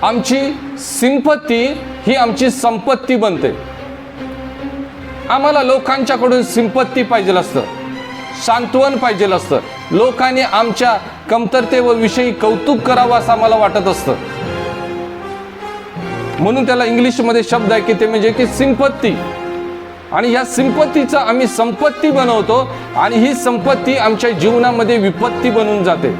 आमची सिंपत्ती ही आमची संपत्ती बनते. आम्हाला लोकांच्याकडून सिंपत्ती पाहिजे असतं, सांत्वन पाहिजे असतं, लोकांनी आमच्या कमतरतेविषयी कौतुक करावं असं आम्हाला वाटत असतं. म्हणून त्याला इंग्लिशमध्ये शब्द आहे की ते म्हणजे की सिंपत्ती. आणि या सिंपत्तीचा आम्ही संपत्ती बनवतो आणि ही संपत्ती आमच्या जीवनामध्ये विपत्ती बनून जाते.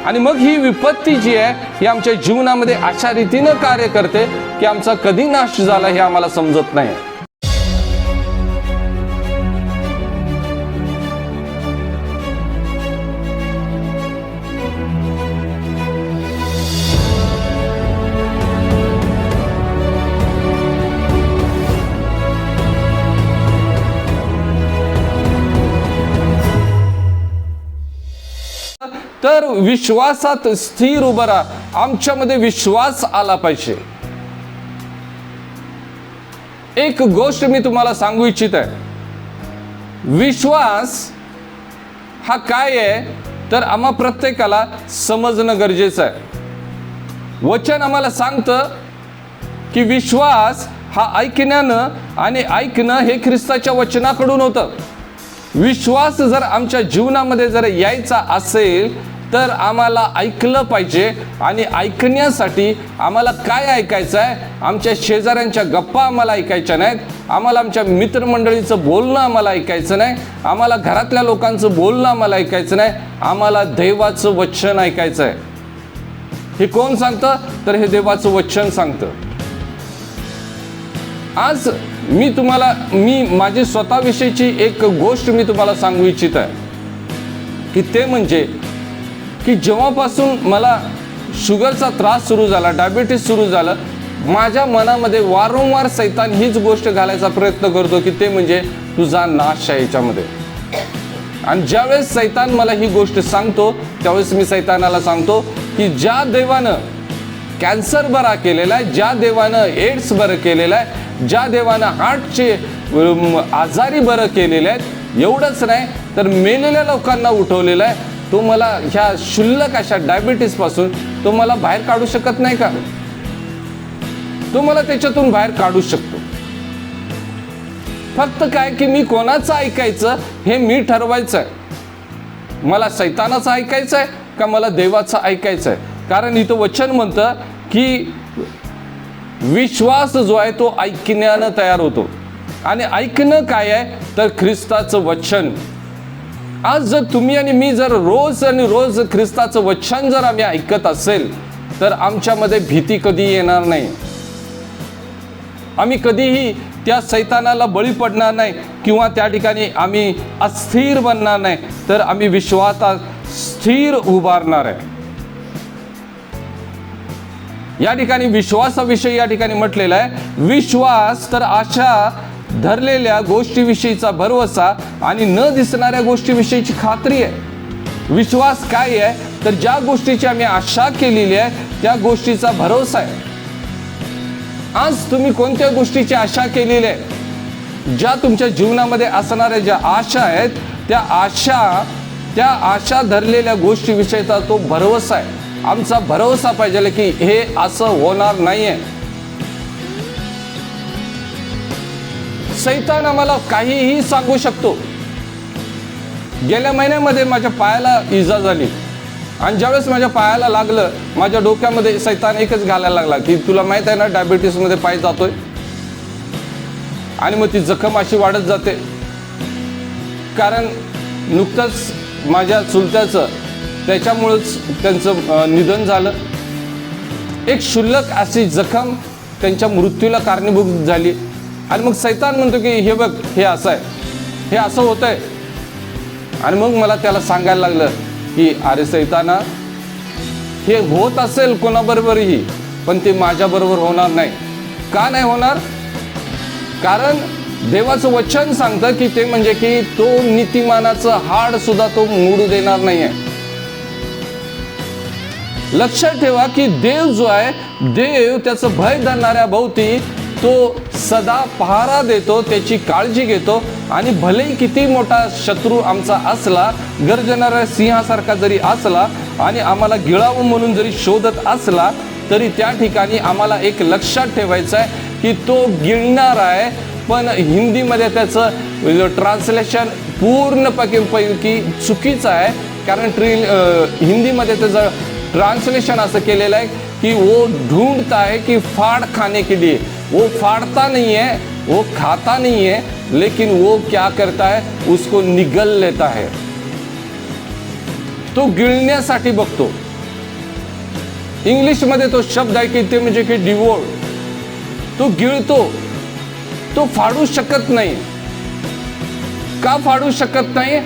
आणि मग ही विपत्ती जी आहे ही आमच्या जीवनामध्ये अशा रीतीनं कार्य करते की आमचा कधी नाश झाला हे आम्हाला समजत नाही. तर विश्वासात स्थिर उभा राहा. आमच्यामध्ये विश्वास आला पाहिजे. एक गोष्ट मी तुम्हाला सांगू इच्छित आहे. विश्वास हा काय आहे तर आम्हा प्रत्येकाला समजणं गरजेचं आहे. वचन आम्हाला सांगतं की विश्वास हा ऐकण्यानं आणि ऐकणं हे ख्रिस्ताच्या वचनाकडून होतं. विश्वास जर आमच्या जीवनामध्ये जर यायचा असेल तर आम्हाला ऐकलं पाहिजे. आणि ऐकण्यासाठी आम्हाला काय ऐकायचं आहे? आमच्या शेजाऱ्यांच्या गप्पा आम्हाला ऐकायच्या नाहीत, आम्हाला आमच्या मित्रमंडळीचं बोलणं आम्हाला ऐकायचं नाही, आम्हाला घरातल्या लोकांचं बोलणं आम्हाला ऐकायचं नाही, आम्हाला देवाचं वचन ऐकायचं आहे. हे कोण सांगतं तर हे देवाचं वचन सांगतं. आज मी माझी स्वतःविषयीची एक गोष्ट मी तुम्हाला सांगू इच्छित आहे की ते म्हणजे की जेव्हापासून मला शुगरचा त्रास सुरू झाला, डायबिटीस सुरू झालं, माझ्या मनामध्ये वारंवार सैतान हीच गोष्ट घालायचा प्रयत्न करतो की ते म्हणजे तुझा नाश आहे याच्यामध्ये. आणि ज्यावेळेस सैतान मला ही गोष्ट सांगतो त्यावेळेस मी सैतानाला सांगतो की ज्या देवानं कॅन्सर बरा केलेला आहे, ज्या देवानं एड्स बरं केलेलं आहे, ज्या देवानं हार्टचे आजारी बरं केलेले आहेत, एवढंच नाही तर मेलेल्या लोकांना उठवलेलं आहे, तो मला ह्या क्षुल्लक अशा डायबिटीसपासून तो मला बाहेर काढू शकत नाही का? तो मला त्याच्यातून बाहेर काढू शकतो. फक्त काय की मी कोणाचं ऐकायचं हे मी ठरवायचं आहे. मला सैतानाचं ऐकायचं आहे का मला देवाचं ऐकायचं आहे? कारण इथं वचन म्हणतं की विश्वास जो आहे तो ऐकण्यानं तयार होतो. आणि ऐकणं काय आहे तर ख्रिस्ताचं वचन. आज जर तुम्ही आणि मी जर रोज आणि रोज ख्रिस्ताचं वचन जर आम्ही ऐकत असेल तर आमच्यामध्ये भीती कधी येणार नाही. आम्ही कधीही त्या सैतानाला बळी पडणार नाही किंवा त्या ठिकाणी आम्ही अस्थिर बनणार नाही, तर आम्ही विश्वासात स्थिर उभारणार आहे. या ठिकाणी विश्वासाविषयी या ठिकाणी म्हटलेलं आहे विश्वास तर आशा धरलेल्या गोष्टीविषयीचा भरवसा आणि न दिसणाऱ्या गोष्टीविषयीची खात्री आहे. विश्वास काय आहे तर ज्या गोष्टीची आम्ही आशा केलेली आहे त्या गोष्टीचा भरवसा आहे. आज तुम्ही कोणत्या गोष्टीची आशा केलेली आहे? ज्या तुमच्या जीवनामध्ये असणाऱ्या ज्या आशा आहेत त्या आशा धरलेल्या गोष्टीविषयीचा तो भरवसा आहे. आमचा भरवसा पाहिजे की हे असं होणार नाहीये. सैतान आम्हाला काहीही सांगू शकतो. गेल्या महिन्यामध्ये माझ्या पायाला इजा झाली आणि ज्यावेळेस माझ्या पायाला लागलं माझ्या डोक्यामध्ये सैतान एकच घालायला लागला की तुला माहित आहे ना डायबिटीसमध्ये पाय जातोय. आणि मग ती जखम अशी वाढत जाते. कारण नुकतंच माझ्या चुलत्याचं त्याच्यामुळंच त्यांचं निधन झालं. एक क्षुल्लक अशी जखम त्यांच्या मृत्यूला कारणीभूत झाली. आणि मग सैतान म्हणतो की हे बघ हे असं आहे, हे असं होत आहे. आणि मग मला त्याला सांगायला लागलं की अरे सैताना, हे होत असेल कोणाबरोबरही पण ते माझ्याबरोबर होणार नाही. का नाही होणार? कारण देवाचं वचन सांगतं की ते म्हणजे की तो नीतिमानाचं हाड सुद्धा तो मोडू देणार नाही आहे. लक्षात ठेवा की देव जो आहे, देव त्याचं भय धरणाऱ्या भोवती तो सदा पहारा देतो, त्याची काळजी घेतो. आणि भलेही किती मोठा शत्रू आमचा असला, गर्जणाऱ्या सिंहासारखा जरी असला आणि आम्हाला गिळावं म्हणून जरी शोधत असला तरी त्या ठिकाणी आम्हाला एक लक्षात ठेवायचं आहे की तो गिळणार आहे, पण हिंदीमध्ये त्याचं ट्रान्सलेशन पूर्णपैकी चुकीचं आहे. कारण हिंदीमध्ये त्याचं ट्रान्सलेशन असं केलेलं आहे कि वो ढूंढता है कि फाड़ खाने के लिए. वो फाड़ता नहीं है, वो खाता नहीं है, लेकिन वो क्या करता है, उसको निगल लेता है. तो गिळण्यासाठी बघतो. इंग्लिशमध्ये तो शब्द आहे की ते म्हणजे की डिवोर. तो गिळतो, तो फाडू शकत नाही. का फाडू शकत नाही?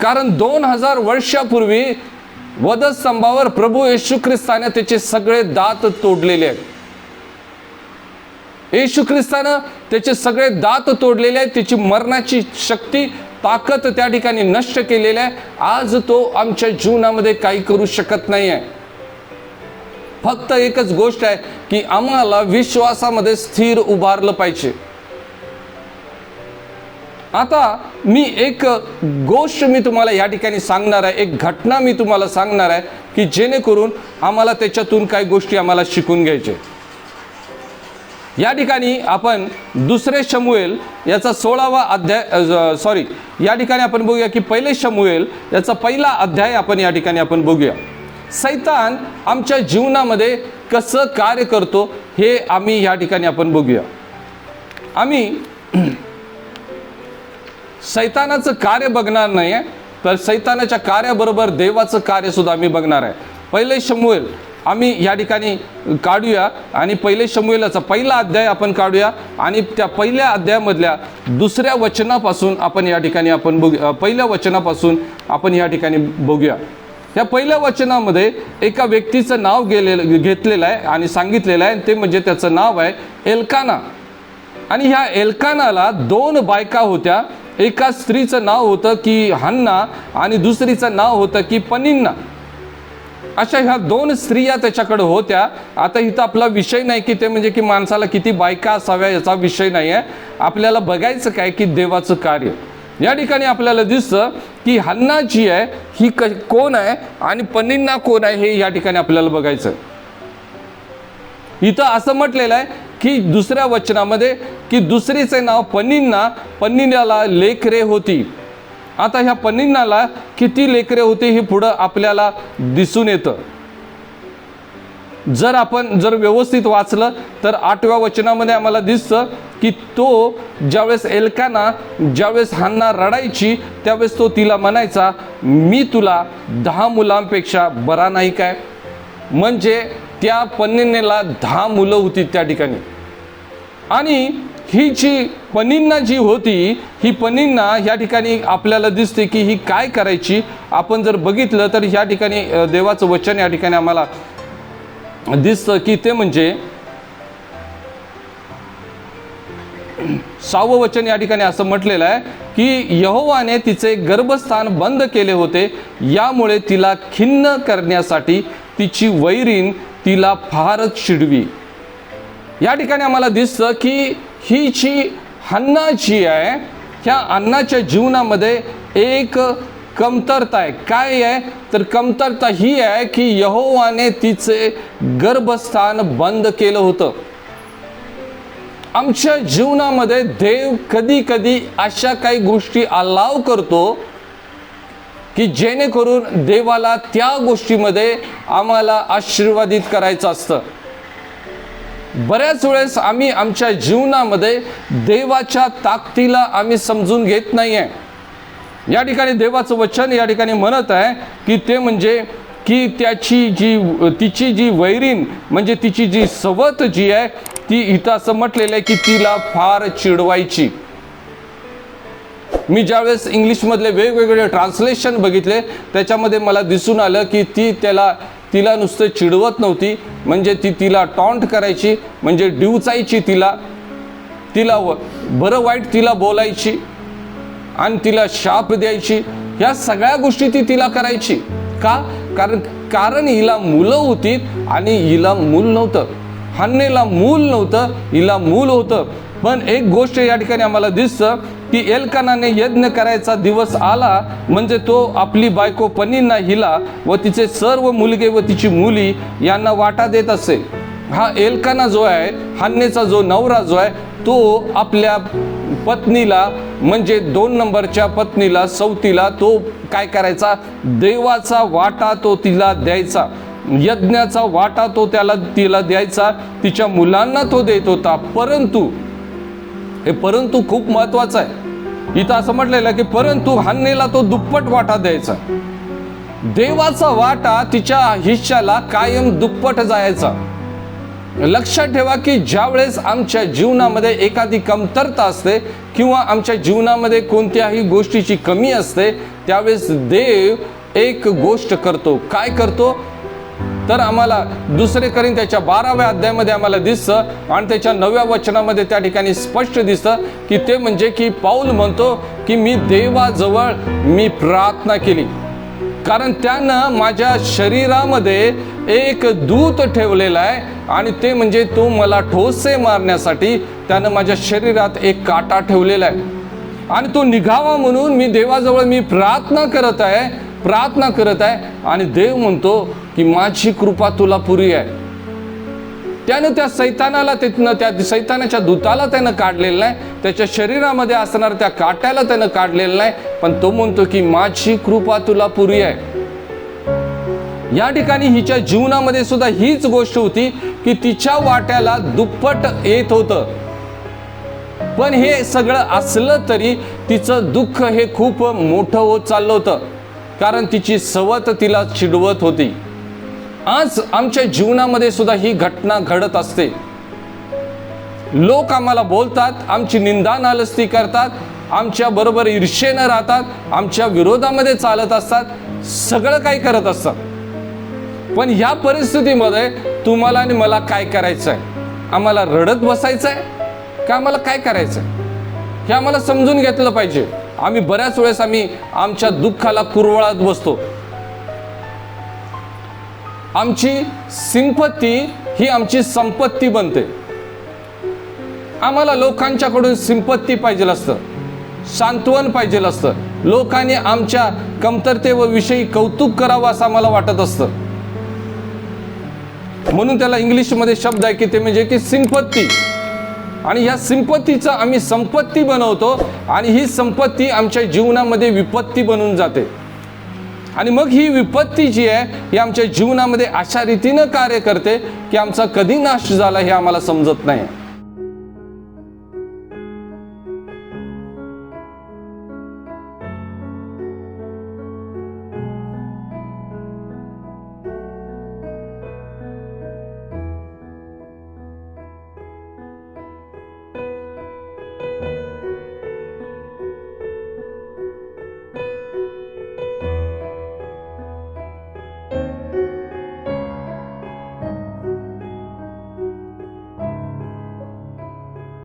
कारण 2000 वर्षापूर्वी वधस्तंभावर प्रभू येशू ख्रिस्ताने त्याचे सगळे दात तोडलेले आहेत. येशू ख्रिस्तानं त्याचे सगळे दात तोडलेले आहेत. त्याची मरणाची शक्ती, ताकद त्या ठिकाणी नष्ट केलेली आहे. आज तो आमच्या जीवनामध्ये काही करू शकत नाही आहे. फक्त एकच गोष्ट आहे की आम्हाला विश्वासामध्ये स्थिर उभारलं पाहिजे. आता मी एक गोष्ट मी तुम्हाला या ठिकाणी सांगणार आहे, एक घटना मी तुम्हाला सांगणार आहे की जेणेकरून आम्हाला त्याच्यातून काही गोष्टी आम्हाला शिकून घ्यायचे. या ठिकाणी आपण दुसरे शमूएल याचा 16वा अध्याय या ठिकाणी आपण बघूया की पहिले शमूएल याचा पहिला अध्याय आपण या ठिकाणी आपण बघूया. सैतान आमच्या जीवनामध्ये कसं कार्य करतो हे आम्ही या ठिकाणी आपण बघूया. आम्ही सैतानाचं कार्य बघणार नाही आहे, तर सैतानाच्या कार्याबरोबर देवाचं कार्य सुद्धा आम्ही बघणार आहे. पहिले शमूएल आम्ही या ठिकाणी काढूया आणि पहिले शमूएलाचा पहिला अध्याय आपण काढूया आणि त्या पहिल्या अध्यायामधल्या दुसऱ्या वचनापासून आपण या ठिकाणी आपण पहिल्या वचनापासून आपण या ठिकाणी बघूया. या पहिल्या वचनामध्ये एका व्यक्तीचं नाव घेतलेलं आहे आणि सांगितलेलं आहे, ते म्हणजे त्याचं नाव आहे एल्काना. आणि ह्या एल्कानाला 2 बायका होत्या. एका स्त्रीचं नाव होतं की हन्ना आणि दुसरीचं नाव होतं की पनिन्ना. अशा ह्या 2 स्त्रिया त्याच्याकडे होत्या. आता इथं आपला विषय नाही की ते म्हणजे की माणसाला किती बायका असाव्या याचा विषय नाही आहे. आपल्याला बघायचं काय की देवाचं कार्य. या ठिकाणी आपल्याला दिसतं की हन्ना जी आहे ही कोण आहे आणि पनिन्ना कोण आहे हे या ठिकाणी आपल्याला बघायचं. इथं असं म्हटलेलं आहे की दुसऱ्या वचनामध्ये की दुसरीचे नाव पनिन्ना, पनिन्नाला लेकरे होती. आता ह्या पनिन्नाला किती लेकरे होती हे पुढं आपल्याला दिसून येतं. जर आपण व्यवस्थित वाचलं तर 8व्या वचनामध्ये आम्हाला दिसतं की तो ज्यावेळेस एल्काना ज्यावेळेस हन्ना रडायची त्यावेळेस तो तिला म्हणायचा, मी तुला 10 मुलांपेक्षा बरा नाही काय. म्हणजे त्या पनिन्नेला 10 मुलं होती त्या ठिकाणी. आणि ही जी पनिन्ना जी होती, ही पनिन्ना या ठिकाणी आपल्याला दिसते की ही काय करायची. आपण जर बघितलं तर या ठिकाणी देवाचं वचन या ठिकाणी आम्हाला दिसतं की ते म्हणजे 6वं वचन या ठिकाणी असं म्हटलेलं आहे की यहोवाने तिचे गर्भस्थान बंद केले होते, यामुळे तिला खिन्न करण्यासाठी तिची वैरीण तिला फारच चिडवी. या ठिकाणी आम्हाला दिसतं की ही जी हन्ना जी आहे, ह्या हन्नाच्या जीवनामध्ये एक कमतरता आहे. काय आहे तर कमतरता ही आहे की यहोवाने तिचे गर्भस्थान बंद केलं होतं. आमच्या जीवनामध्ये देव कधी कधी अशा काही गोष्टी अलाव करतो की जेणेकरून देवाला त्या गोष्टीमध्ये आम्हाला आशीर्वादित करायचं असतं. बऱ्याच वेळेस आम्ही आमच्या जीवनामध्ये देवाच्या ताकदीला आम्ही समजून घेत नाही आहे. या ठिकाणी देवाचं वचन या ठिकाणी म्हणत आहे की ते म्हणजे की तिची जी वैरीण म्हणजे तिची जी सवत जी आहे ती इथं असं म्हटलेलं आहे की तिला फार चिडवायची. मी ज्यावेळेस इंग्लिशमधले वेगवेगळे ट्रान्सलेशन बघितले त्याच्यामध्ये मला दिसून आलं की तिला नुसतं चिडवत नव्हती, म्हणजे तिला टॉन्ट करायची, म्हणजे डिवचायची, तिला बरं वाईट तिला बोलायची आणि तिला शाप द्यायची. ह्या सगळ्या गोष्टी तिला करायची. का? कारण हिला मुलं होती आणि हिला मूल नव्हतं. हन्नेला मूल नव्हतं, हिला मूल होतं. पण एक गोष्ट या ठिकाणी आम्हाला दिसतं की एल्कानाने यज्ञ करायचा दिवस आला म्हणजे तो आपली बायको पनिन्ना हिला व तिचे सर्व मुलगे व तिची मुली यांना वाटा देत असे. हा एल्काना जो आहे, हन्नेचा जो नवरा जो आहे, तो आपल्या पत्नीला म्हणजे 2 नंबरच्या पत्नीला, सौतीला तो काय करायचा, देवाचा वाटा तो तिला द्यायचा, यज्ञाचा वाटा तो तिला द्यायचा, तिच्या मुलांना तो देत होता. परंतु हे परंतु खूप महत्वाचं आहे. इथं असं म्हटलेलं की परंतु हन्नेला तो दुप्पट वाटा द्यायचा. देवाचा वाटा तिच्या हिश्श्याला कायम दुप्पट जायचा. लक्षात ठेवा की ज्यावेळेस आमच्या जीवनामध्ये एखादी कमतरता असते किंवा आमच्या जीवनामध्ये कोणत्याही गोष्टीची कमी असते, त्यावेळेस देव एक गोष्ट करतो. काय करतो तर आम्हाला 2 कोरिंथ्याच्या 12व्या अध्यायामध्ये आम्हाला दिसतं आणि त्याच्या 9व्या वचनामध्ये त्या ठिकाणी स्पष्ट दिसतं की ते म्हणजे की पाऊल म्हणतो की मी देवाजवळ मी प्रार्थना केली, कारण त्यानं माझ्या शरीरामध्ये एक दूत ठेवलेला आहे आणि ते म्हणजे तो मला ठोसे मारण्यासाठी त्यानं माझ्या शरीरात एक काटा ठेवलेला आहे आणि तो निघावा म्हणून मी देवाजवळ मी प्रार्थना करत आहे आणि देव म्हणतो की माझी कृपा तुला पुरी आहे. त्यानं त्या सैतानाला तिथनं त्या सैतानाच्या दूताला त्यानं काढलेलं नाही, त्याच्या शरीरामध्ये असणार त्या काट्याला त्यानं काढलेलं नाही, पण तो म्हणतो की माझी कृपा तुला पुरी आहे. या ठिकाणी हिच्या जीवनामध्ये सुद्धा हीच गोष्ट होती की तिच्या वाट्याला दुप्पट येत होतं. पण हे सगळं असलं तरी तिचं दुःख हे खूप मोठं होत चाललं होतं, कारण तिची सवत तिला चिडवत होती. आज आमच्या जीवनामध्ये सुद्धा ही घटना घडत असते. लोक आम्हाला बोलतात, आमची निंदा नालस्ती करतात, आमच्या बरोबर ईर्ष्येनं राहतात, आमच्या विरोधामध्ये चालत असतात, सगळं काही करत असतात. पण या परिस्थितीमध्ये तुम्हाला आणि मला काय करायचं आहे? आम्हाला रडत बसायचं आहे का आम्हाला काय करायचं आहे हे आम्हाला समजून घेतलं पाहिजे. आम्ही बऱ्याच वेळेस आमच्या दुःखाला कुरवाळत बसतो. आमची सिंपत्ती ही आमची संपत्ती बनते. आम्हाला लोकांच्याकडून सिंपत्ती पाहिजे असतं, सांत्वन पाहिजे असतं, लोकांनी आमच्या कमतरतेविषयी कौतुक करावं असं आम्हाला वाटत असतं. म्हणून त्याला इंग्लिशमध्ये शब्द आहे की ते म्हणजे की सिंपत्ती. आणि या सिंपत्तीचा आम्ही संपत्ती बनवतो आणि ही संपत्ती आमच्या जीवनामध्ये विपत्ती बनून जाते. आणि मग ही विपत्ती जी आहे ही आमच्या जीवनामध्ये अशा रीतीनं कार्य करते की आमचा कधी नाश झाला हे आम्हाला समजत नाही.